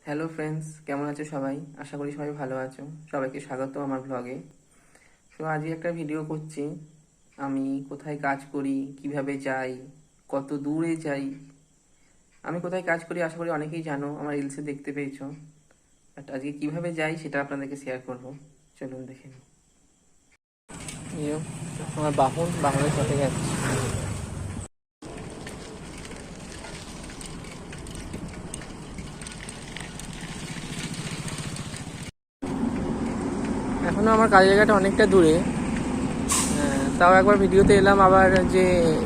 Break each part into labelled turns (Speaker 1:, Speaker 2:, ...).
Speaker 1: Hello friends, কেমন আছো সবাই? আশা করি সবাই ভালো আছো। সবাইকে স্বাগত আমার ব্লগে। তো আজকে একটা ভিডিও করছি। আমি কোথায় কাজ করি, কিভাবে যাই, কত দূরে যাই। আমি কোথায় কাজ করি আশা করি অনেকেই জানো, আমার রিলসে দেখতে পেয়েছো। বাট আজকে কিভাবে যাই সেটা আপনাদেরকে শেয়ার করব। চলুন দেখে নিই। আমার বাহনের সাথে যাচ্ছি। এখনো আমার কাজের জায়গাটা অনেকটা দূরে। তাও একবার ভিডিওতে এলাম আবার যে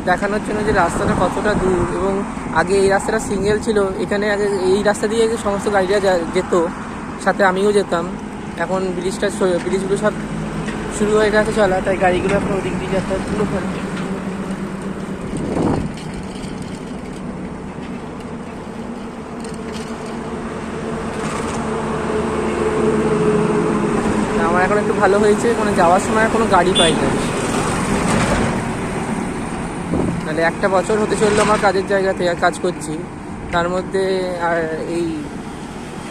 Speaker 1: দেখানোর জন্য যে রাস্তাটা কতটা দূর, এবং আগে এই রাস্তাটা সিঙ্গেল ছিল। এখানে আগে এই রাস্তা দিয়ে সমস্ত গাড়িরা যেত, সাথে আমিও যেতাম। এখন ব্রিজগুলো সব শুরু হয়ে গেছে চলা, তাই গাড়িগুলো এখন ওদিক দিয়ে যাতায়াতগুলো করে। আমার এখন একটু ভালো হয়েছে, মানে যাওয়ার সময় কোনো গাড়ি পাই না। তাহলে একটা বছর হতে চললো আমার কাজের জায়গাতে কাজ করছি, তার মধ্যে আর এই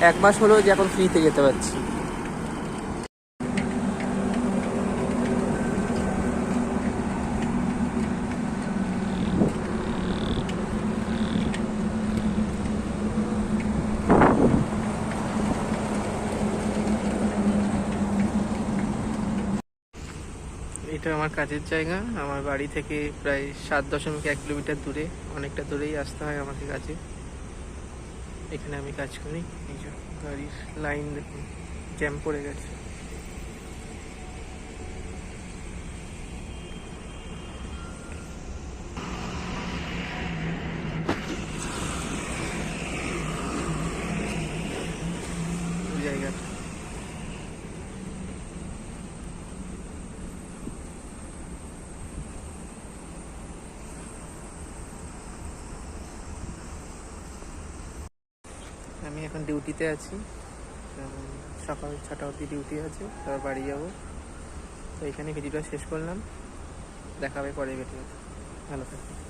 Speaker 1: এক মাস হলো যে এখন ফ্রিতে যেতে পারছি। এটা আমার কাজের জায়গা। আমার বাড়ি থেকে প্রায় 7.1 কিলোমিটার দূরে, অনেকটা দূরেই আসতে হয় আমাকে কাজে। এখানে আমি কাজ করি। এই যে গাড়ির লাইন দেখুন, জ্যাম পড়ে গেছে। জায়গাটা আমি এখন ডিউটিতে আছি। সকাল 6টা অবধি ডিউটি আছে, তারপর বাড়ি যাবো। তো এখানে ভিডিওটা শেষ করলাম। দেখা হবে পরের ভিডিওতে। ভালো থাকবে।